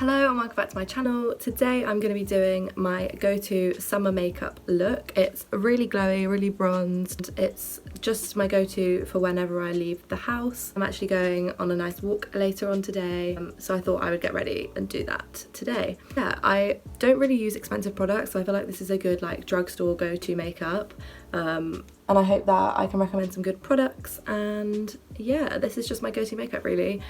Hello and welcome back to my channel. Today I'm going to be doing my go-to summer makeup look. It's really glowy, really bronzed. It's just my go-to for whenever I leave the house. I'm actually going on a nice walk later on today, so I thought I would get ready and do that today. Yeah, I don't really use expensive products, so I feel like this is a good like drugstore go-to makeup. And I hope that I can recommend some good products, and yeah, this is just my go-to makeup really.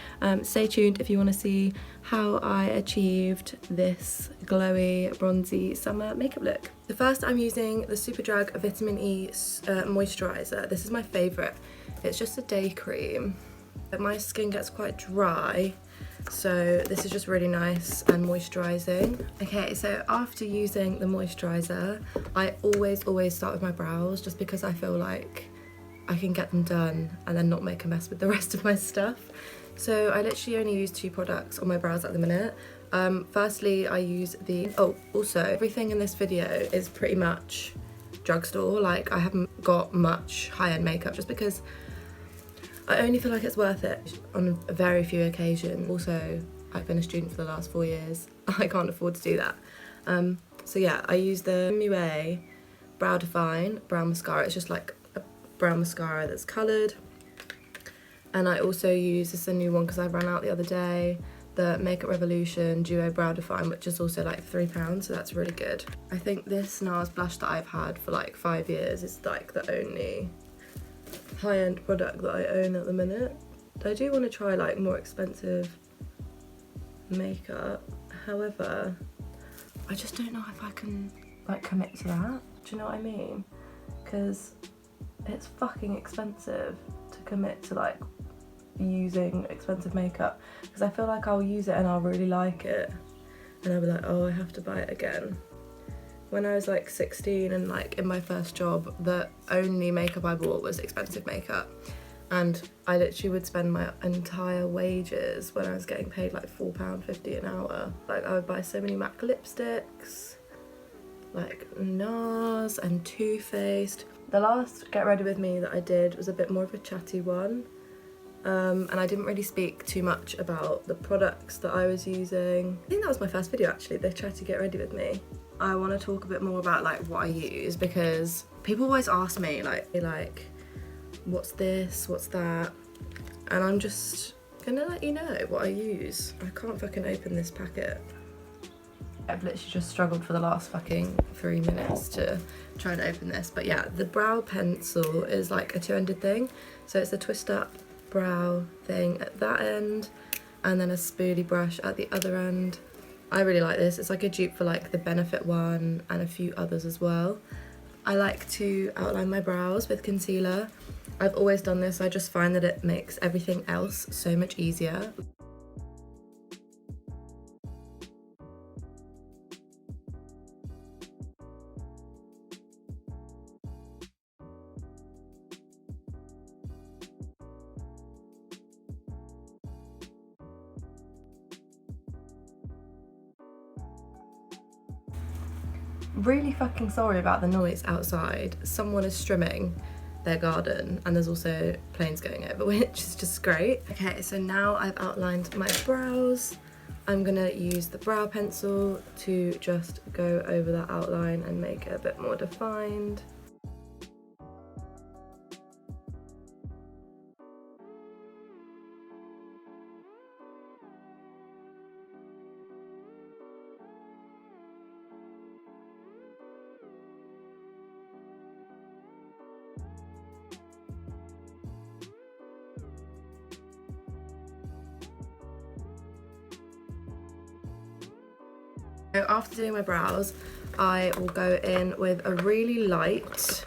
Stay tuned if you want to see how I achieved this glowy, bronzy summer makeup look. So first I'm using the Superdrug Vitamin E moisturiser. This is my favourite. It's just a day cream. But my skin gets quite dry, so this is just really nice and moisturising. Okay, so after using the moisturiser, I always start with my brows, just because I feel like I can get them done and then not make a mess with the rest of my stuff. So I literally only use 2 products on my brows at the minute. Firstly, I use the... Oh, also, everything in this video is pretty much drugstore. Like, I haven't got much high-end makeup just because I only feel like it's worth it on very few occasions. Also, I've been a student for the last 4 years. I can't afford to do that. So yeah, I use the MUA Brow Define Brow Mascara. It's just like a brown mascara that's coloured. And I also use, this is a new one because I ran out the other day, the Makeup Revolution Duo Brow Define, which is also like £3, so that's really good. I think this NARS blush that I've had for like 5 years is like the only high-end product that I own at the minute. I do want to try like more expensive makeup, however I just don't know if I can like commit to that. Do you know what I mean? Because it's fucking expensive to commit to like using expensive makeup, because I feel like I'll use it and I'll really like it and I'll be like, oh, I have to buy it again. When I was like 16 and like in my first job, the only makeup I bought was expensive makeup, and I literally would spend my entire wages when I was getting paid like £4.50 an hour. Like, I would buy so many MAC lipsticks, like NARS and Too Faced. The last Get Ready With Me that I did was a bit more of a chatty one, and I didn't really speak too much about the products that I was using. I think that was my first video actually, the chatty Get Ready With Me. I want to talk a bit more about like what I use, because people always ask me like what's this, what's that, and I'm just gonna let you know what I use. I can't fucking open this packet. I've literally just struggled for the last fucking 3 minutes to try and open this, but yeah, the brow pencil is like a 2-ended thing, so it's a twist up brow thing at that end and then a spoolie brush at the other end. I really like this. It's like a dupe for like the Benefit one and a few others as well. I like to outline my brows with concealer. I've always done this. I just find that it makes everything else so much easier. Really fucking sorry about the noise outside. Someone is trimming their garden and there's also planes going over, which is just great. Okay, so now I've outlined my brows. I'm gonna use the brow pencil to just go over that outline and make it a bit more defined. So after doing my brows, I will go in with a really light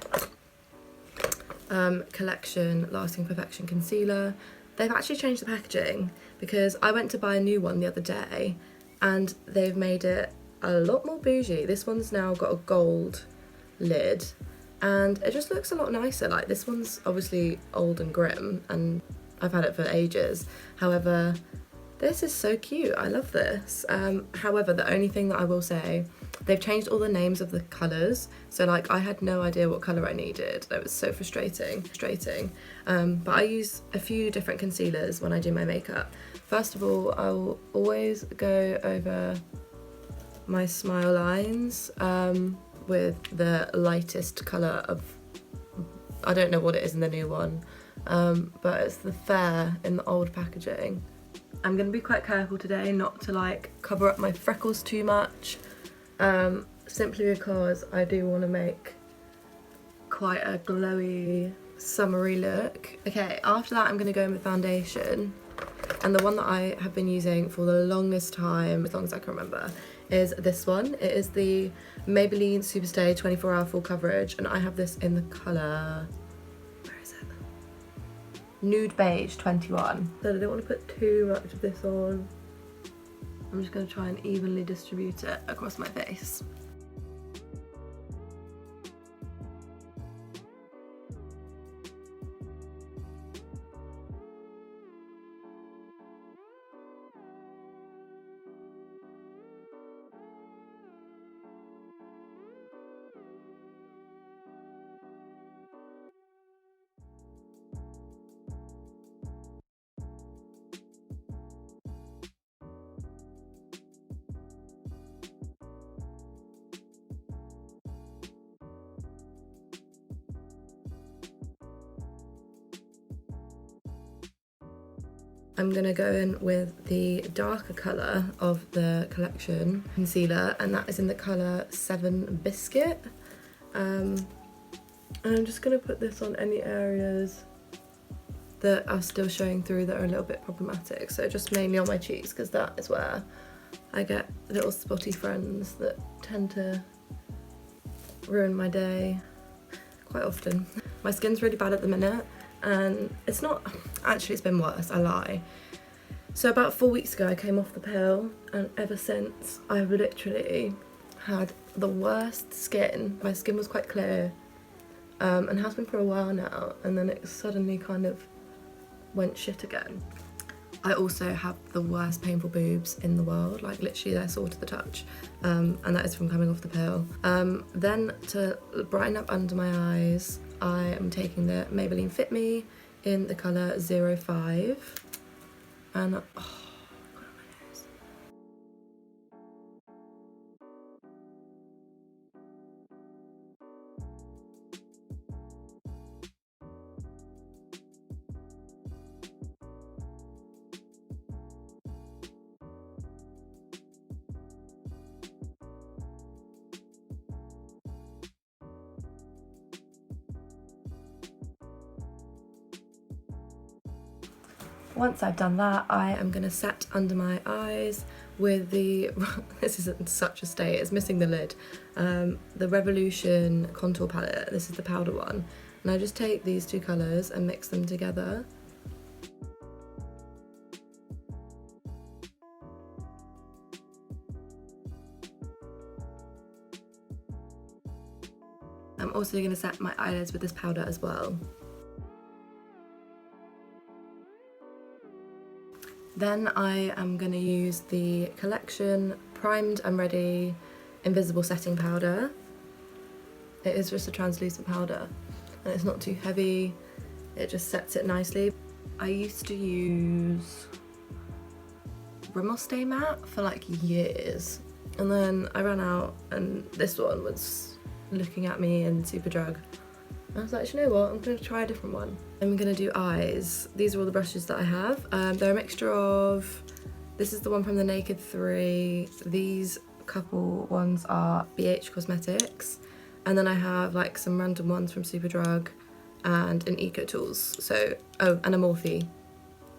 Collection Lasting Perfection concealer. They've actually changed the packaging, because I went to buy a new one the other day and they've made it a lot more bougie. This one's now got a gold lid and it just looks a lot nicer. Like, this one's obviously old and grim and I've had it for ages. However, this is so cute. I love this. However, the only thing that I will say, they've changed all the names of the colours. So like, I had no idea what colour I needed. It was so frustrating. But I use a few different concealers when I do my makeup. First of all, I will always go over my smile lines with the lightest colour of, I don't know what it is in the new one, but it's the Fair in the old packaging. I'm going to be quite careful today not to like cover up my freckles too much, simply because I do want to make quite a glowy, summery look. Okay, after that I'm going to go in with foundation, and the one that I have been using for the longest time, as long as I can remember, is this one. It is the Maybelline Superstay 24 Hour Full Coverage, and I have this in the colour, where is it? Nude Beige 21. So I don't want to put too much of this on. I'm just going to try and evenly distribute it across my face. I'm going to go in with the darker colour of the collection concealer, and that is in the colour 7 Biscuit. And I'm just going to put this on any areas that are still showing through that are a little bit problematic. So just mainly on my cheeks, because that is where I get little spotty friends that tend to ruin my day quite often. My skin's really bad at the minute. And it's not, actually it's been worse, I lie. So about 4 weeks ago I came off the pill, and ever since I've literally had the worst skin. My skin was quite clear, and has been for a while now, and then it suddenly kind of went shit again. I also have the worst painful boobs in the world, like literally they're sore to the touch, and that is from coming off the pill. Then to brighten up under my eyes, I am taking the Maybelline Fit Me in the colour 05, and oh, God, my nose. Once I've done that, I am going to set under my eyes with the, this is in such a state, it's missing the lid, the Revolution contour palette. This is the powder one, and I just take these two colours and mix them together. I'm also going to set my eyelids with this powder as well. Then I am going to use the Collection Primed and Ready Invisible Setting Powder. It is just a translucent powder, and it's not too heavy, it just sets it nicely. I used to use Rimmel Stay Matte for like years, and then I ran out and this one was looking at me in Superdrug. I was like, you know what, I'm going to try a different one. I'm going to do eyes. These are all the brushes that I have. They're a mixture of, this is the one from the Naked 3. These couple ones are BH Cosmetics. And then I have like some random ones from Superdrug and an Eco Tools. So, oh, and a Morphe,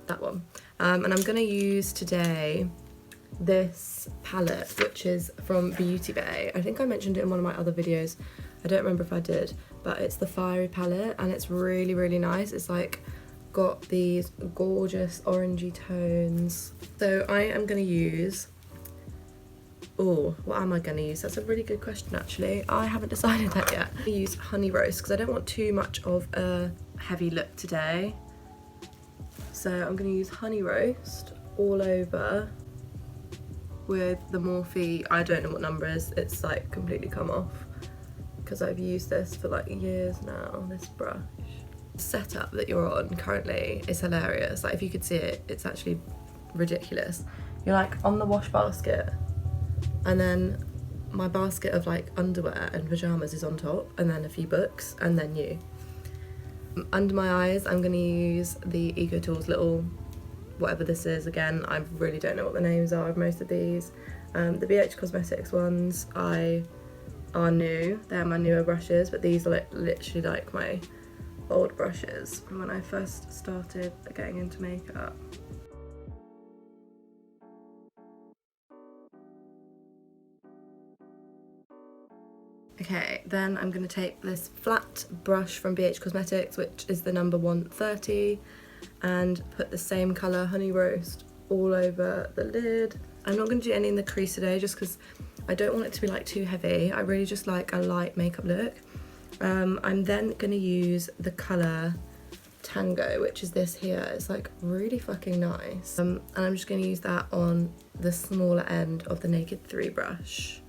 that one. And I'm going to use today this palette, which is from Beauty Bay. I think I mentioned it in one of my other videos. I don't remember if I did, but it's the Fiery palette, and it's really, really nice. It's like got these gorgeous orangey tones. So I am going to use, oh, what am I going to use? That's a really good question, actually. I haven't decided that yet. I use Honey Roast because I don't want too much of a heavy look today. So I'm going to use Honey Roast all over with the Morphe, I don't know what number it is, it's like completely come off because I've used this for like years now, this brush. The setup that you're on currently is hilarious. Like if you could see it, it's actually ridiculous. You're like on the wash basket, and then my basket of like underwear and pyjamas is on top, and then a few books, and then you. Under my eyes, I'm gonna use the Eco Tools little, whatever this is, again, I really don't know what the names are of most of these. The BH Cosmetics ones are new, they're my newer brushes, but these are like literally like my old brushes from when I first started getting into makeup. Okay, then I'm going to take this flat brush from BH Cosmetics, which is the number 130, and put the same colour Honey Roast all over the lid. I'm not going to do any in the crease today just because I don't want it to be like too heavy. I really just like a light makeup look. I'm then going to use the colour Tango, which is this here. It's like really fucking nice. And I'm just going to use that on the smaller end of the Naked 3 brush.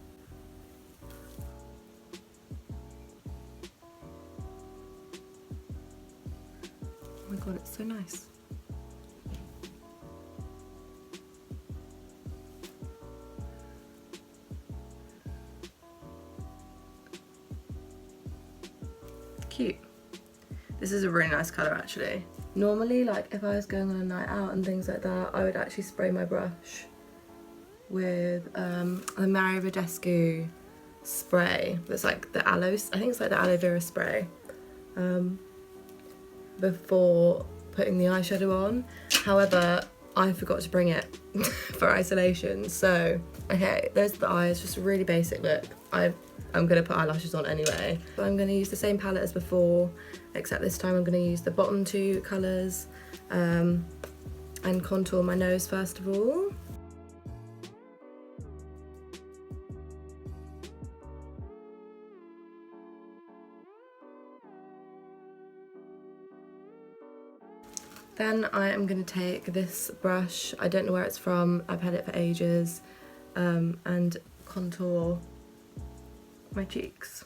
Oh my god, it's so nice. Cute. This is a really nice colour actually. Normally, like if I was going on a night out and things like that, I would actually spray my brush with a Mario Badescu spray that's like the aloe, I think it's like the aloe vera spray, before putting the eyeshadow on. However, I forgot to bring it for isolation, so okay, there's the eyes, just a really basic look. I'm gonna put eyelashes on anyway. So I'm gonna use the same palette as before, except this time I'm gonna use the bottom two colours and contour my nose first of all. Then I am going to take this brush, I don't know where it's from, I've had it for ages, and contour my cheeks.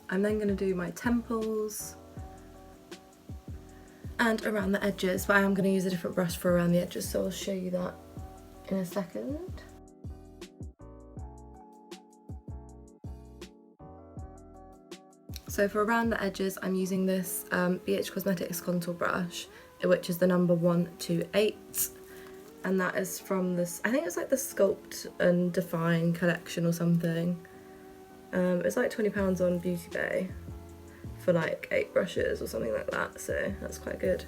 I'm then going to do my temples and around the edges, but I am going to use a different brush for around the edges, so I'll show you that in a second. So for around the edges, I'm using this BH Cosmetics contour brush, which is the number 128, and that is from this, I think it's like the Sculpt and Define collection or something. It's like £20 on Beauty Bay for like 8 brushes or something like that, so that's quite good.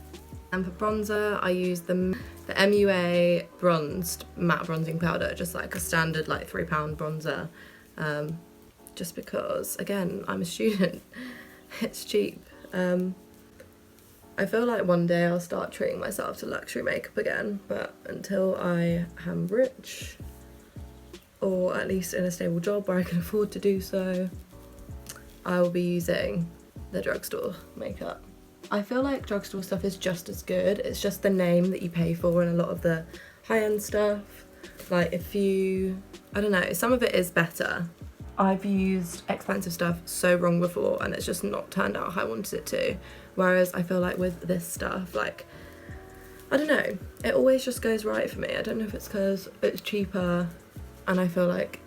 And for bronzer, I use the MUA bronzed matte bronzing powder, just like a standard like £3 bronzer, just because, again, I'm a student, it's cheap. I feel like one day I'll start treating myself to luxury makeup again, but until I am rich, or at least in a stable job where I can afford to do so, I will be using the drugstore makeup. I feel like drugstore stuff is just as good, it's just the name that you pay for in a lot of the high-end stuff. Like if you, I don't know, some of it is better. I've used expensive stuff so wrong before and it's just not turned out how I wanted it to. Whereas I feel like with this stuff, like, I don't know, it always just goes right for me. I don't know if it's because it's cheaper and I feel like,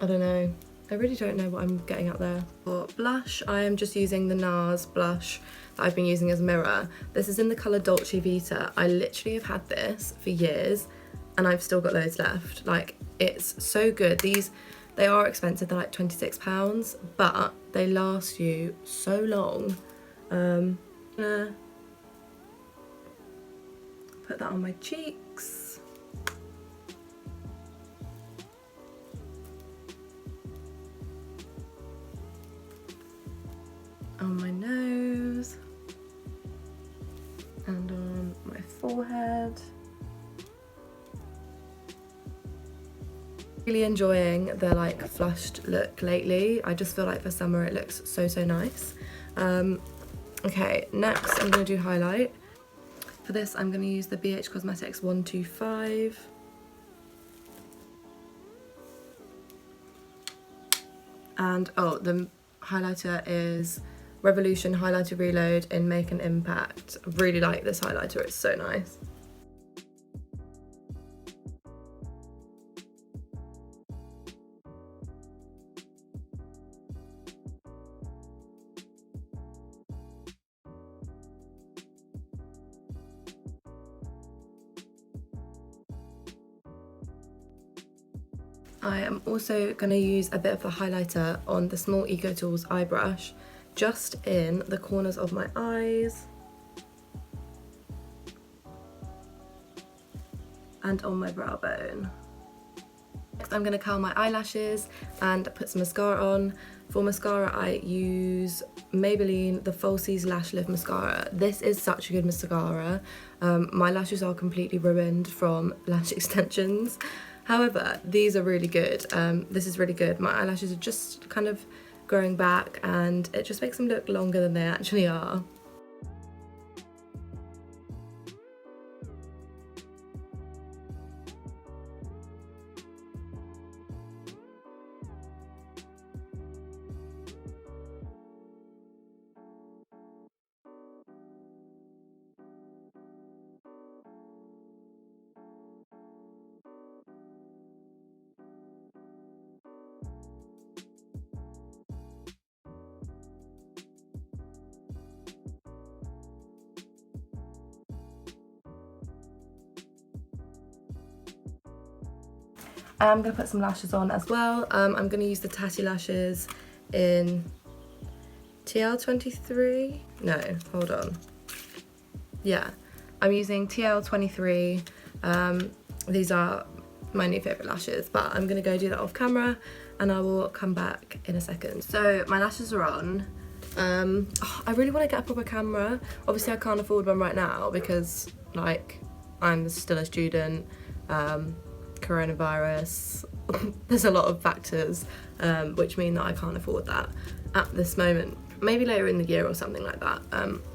I don't know, I really don't know what I'm getting out there. For blush, I am just using the NARS blush that I've been using as a mirror. This is in the colour Dolce Vita. I literally have had this for years and I've still got loads left. Like, it's so good. They are expensive, they're like £26, but they last you so long. I'm gonna put that on my cheeks. On my nose. And on my forehead. Really enjoying the like flushed look lately. I just feel like for summer it looks so nice. Okay, next I'm going to do highlight. For this I'm going to use the BH Cosmetics 125. And oh, the highlighter is Revolution Highlighter Reload in Make an Impact. I really like this highlighter, it's so nice. I am also going to use a bit of the highlighter on the small Eco Tools eye brush, just in the corners of my eyes and on my brow bone. Next I'm going to curl my eyelashes and put some mascara on. For mascara I use Maybelline the Falsies Lash Lift Mascara. This is such a good mascara. My lashes are completely ruined from lash extensions. However, these are really good. This is really good. My eyelashes are just kind of growing back and it just makes them look longer than they actually are. I'm going to put some lashes on as well. I'm going to use the Tatty Lashes in TL23. No, hold on. Yeah, I'm using TL23. These are my new favourite lashes, but I'm going to go do that off camera and I will come back in a second. So my lashes are on. I really want to get a proper camera. Obviously I can't afford one right now because like I'm still a student. Coronavirus, there's a lot of factors which mean that I can't afford that at this moment. Maybe later in the year or something like that,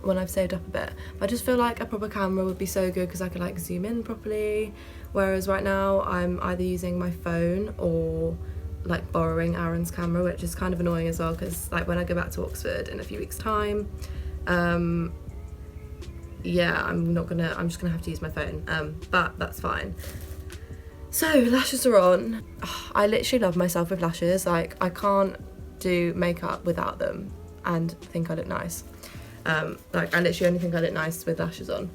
when I've saved up a bit. I just feel like a proper camera would be so good because I could like zoom in properly, whereas right now I'm either using my phone or like borrowing Aaron's camera, which is kind of annoying as well because like when I go back to Oxford in a few weeks time, yeah, I'm just gonna have to use my phone, but that's fine. So lashes are on. Oh, I literally love myself with lashes. Like I can't do makeup without them and think I look nice. Like I literally only think I look nice with lashes on.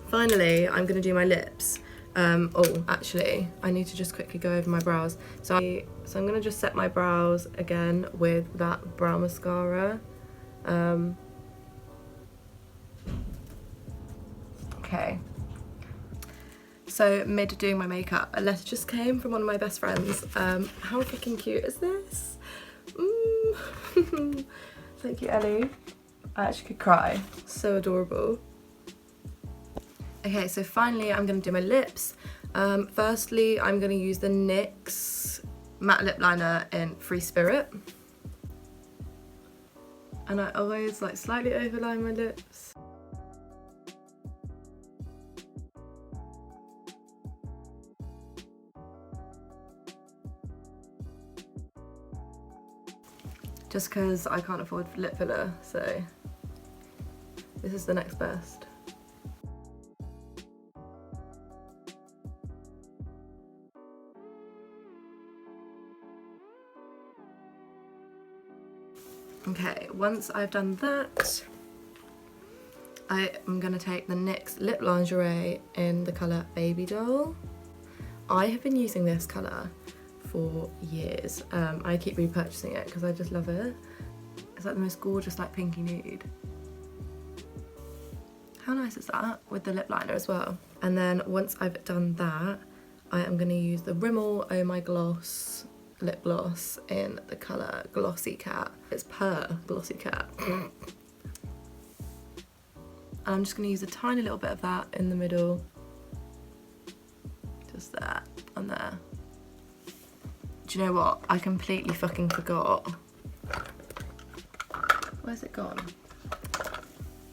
Finally, I'm gonna do my lips. Oh, actually, I need to just quickly go over my brows. So I'm gonna just set my brows again with that brow mascara. Okay. So mid doing my makeup, a letter just came from one of my best friends. How freaking cute is this? Thank you, Ellie. I actually could cry. So adorable. Okay, so finally I'm gonna do my lips. Firstly, I'm gonna use the NYX matte lip liner in Free Spirit. And I always like slightly overline my lips. Just because I can't afford lip filler, so this is the next best. Okay, once I've done that, I am going to take the NYX Lip Lingerie in the colour Baby Doll. I have been using this colour for years. I keep repurchasing it because I just love it. It's like the most gorgeous like pinky nude. How nice is that with the lip liner as well? And then once I've done that, I am going to use the Rimmel Oh My Gloss lip gloss in the colour Glossy Cat. It's per Glossy Cat. And I'm just going to use a tiny little bit of that in the middle. Just there and there. Do you know what? I completely fucking forgot. Where's it gone?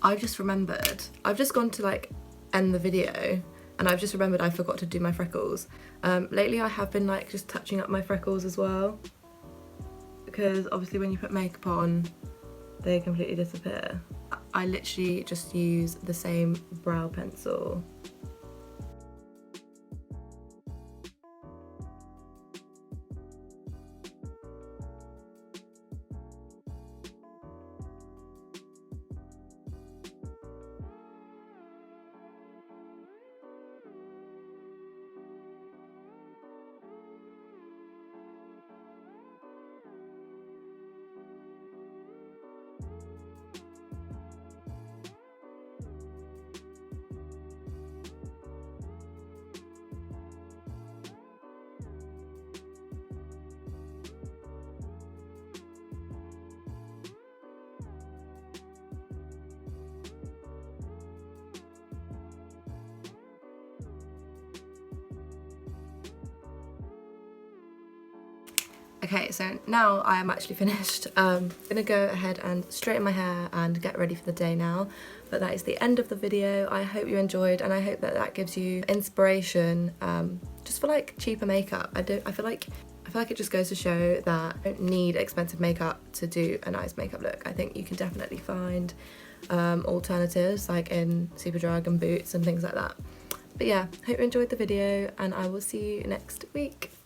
I've just remembered. I've just gone to like end the video and I've just remembered I forgot to do my freckles. Lately I have been like just touching up my freckles as well, because obviously when you put makeup on they completely disappear. I literally just use the same brow pencil. Okay, so now I am actually finished. I'm gonna go ahead and straighten my hair and get ready for the day now. But that is the end of the video. I hope you enjoyed, and I hope that that gives you inspiration just for like cheaper makeup. I feel like it just goes to show that you don't need expensive makeup to do a nice makeup look. I think you can definitely find alternatives like in Superdrug and Boots and things like that. But yeah, hope you enjoyed the video, and I will see you next week.